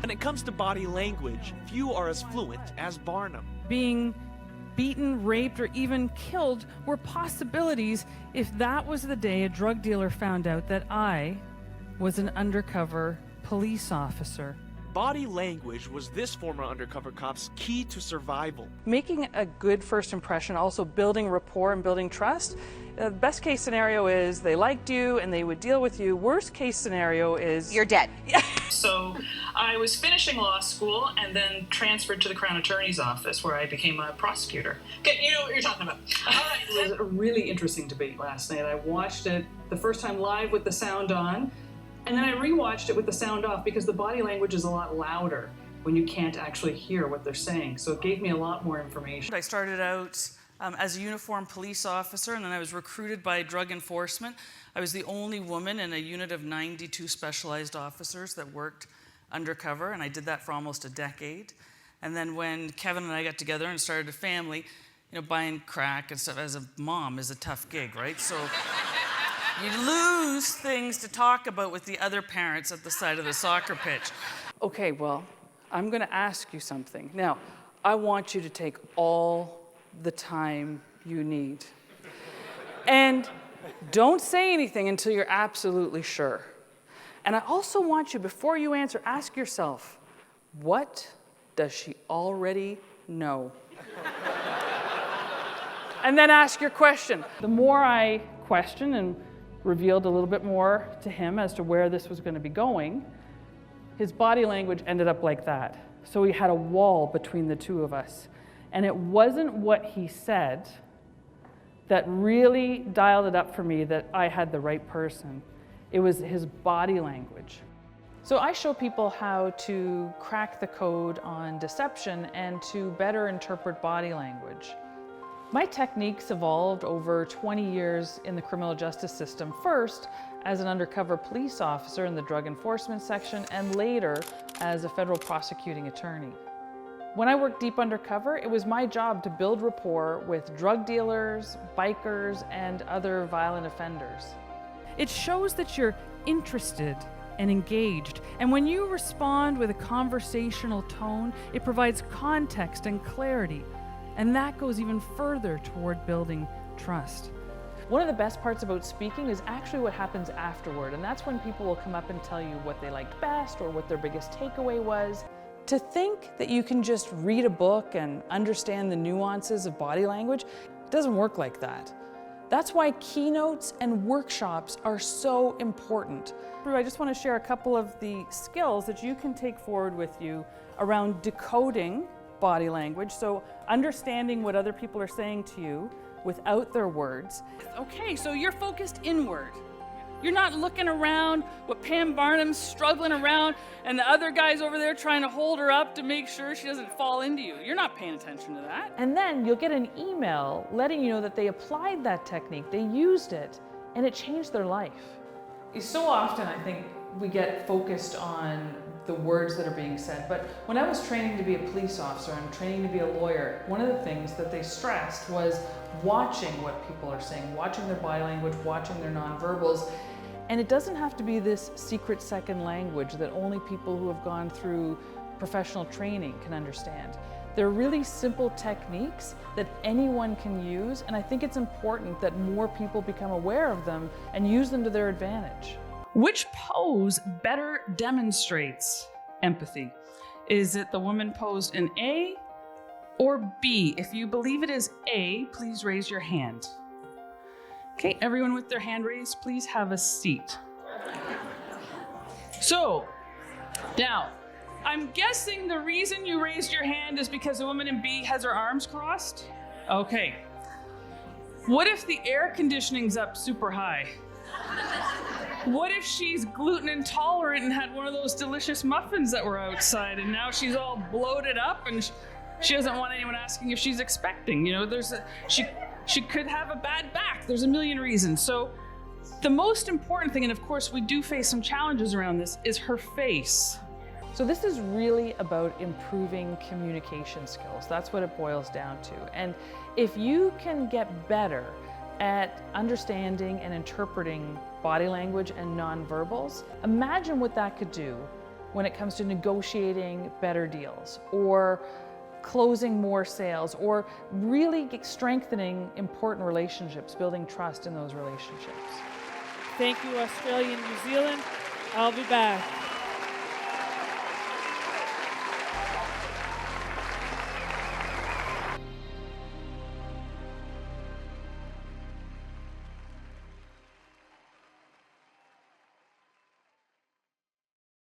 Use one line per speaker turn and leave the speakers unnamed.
When it comes to body language, few are as fluent as Barnum.
Being beaten, raped, or even killed were possibilities if that was the day a drug dealer found out that I was an undercover police officer.
Body language was this former undercover cop's key to survival.
Making a good first impression, also building rapport and building trust. The best case scenario is they liked you and they would deal with you. Worst case scenario is
you're dead.
So I was finishing law school and then transferred to the Crown Attorney's office where I became a prosecutor. Okay, you know what you're talking about. It was a really interesting debate last night. I watched it the first time live with the sound on, and then I rewatched it with the sound off because the body language is a lot louder when you can't actually hear what they're saying. So it gave me a lot more information. I started out as a uniformed police officer, and then I was recruited by drug enforcement. I was the only woman in a unit of 92 specialized officers that worked undercover, and I did that for almost a decade. And then when Kevin and I got together and started a family, you know, buying crack and stuff as a mom is a tough gig, right? So you lose things to talk about with the other parents at the side of the soccer pitch. Okay, well, I'm gonna ask you something. Now, I want you to take all the time you need. And don't say anything until you're absolutely sure. And I also want you, before you answer, ask yourself, what does she already know? And then ask your question. The more I questioned and revealed a little bit more to him as to where this was going to be going, his body language ended up like that. So he had a wall between the two of us. And it wasn't what he said that really dialed it up for me that I had the right person. It was his body language. So I show people how to crack the code on deception and to better interpret body language. My techniques evolved over 20 years in the criminal justice system, first as an undercover police officer in the drug enforcement section, and later as a federal prosecuting attorney. When I worked deep undercover, it was my job to build rapport with drug dealers, bikers, and other violent offenders.
It shows that you're interested and engaged, and when you respond with a conversational tone, it provides context and clarity, and that goes even further toward building trust.
One of the best parts about speaking is actually what happens afterward, and that's when people will come up and tell you what they liked best or what their biggest takeaway was. To think that you can just read a book and understand the nuances of body language doesn't work like that. That's why keynotes and workshops are so important. I just want to share a couple of the skills that you can take forward with you around decoding body language, so understanding what other people are saying to you without their words.
Okay, so you're focused inward. You're not looking around what Pam Barnum's struggling around and the other guy's over there trying to hold her up to make sure she doesn't fall into you. You're not paying attention to that.
And then you'll get an email letting you know that they applied that technique, they used it, and it changed their life. So often I think we get focused on the words that are being said, but when I was training to be a police officer and training to be a lawyer, one of the things that they stressed was watching what people are saying, watching their body language, watching their nonverbals. And it doesn't have to be this secret second language that only people who have gone through professional training can understand. They're really simple techniques that anyone can use, and I think it's important that more people become aware of them and use them to their advantage.
Which pose better demonstrates empathy? Is it the woman posed in A or B? If you believe it is A, please raise your hand. Okay, everyone with their hand raised, please have a seat. So, now, I'm guessing the reason you raised your hand is because the woman in B has her arms crossed? Okay. What if the air conditioning's up super high? What if she's gluten intolerant and had one of those delicious muffins that were outside and now she's all bloated up and she doesn't want anyone asking if she's expecting? You know, she could have a bad back. There's a million reasons. So the most important thing, and of course we do face some challenges around this, is her face.
So this is really about improving communication skills. That's what it boils down to. And if you can get better at understanding and interpreting body language and nonverbals, imagine what that could do when it comes to negotiating better deals or closing more sales or really strengthening important relationships, building trust in those relationships.
Thank you, Australia and New Zealand. I'll be back.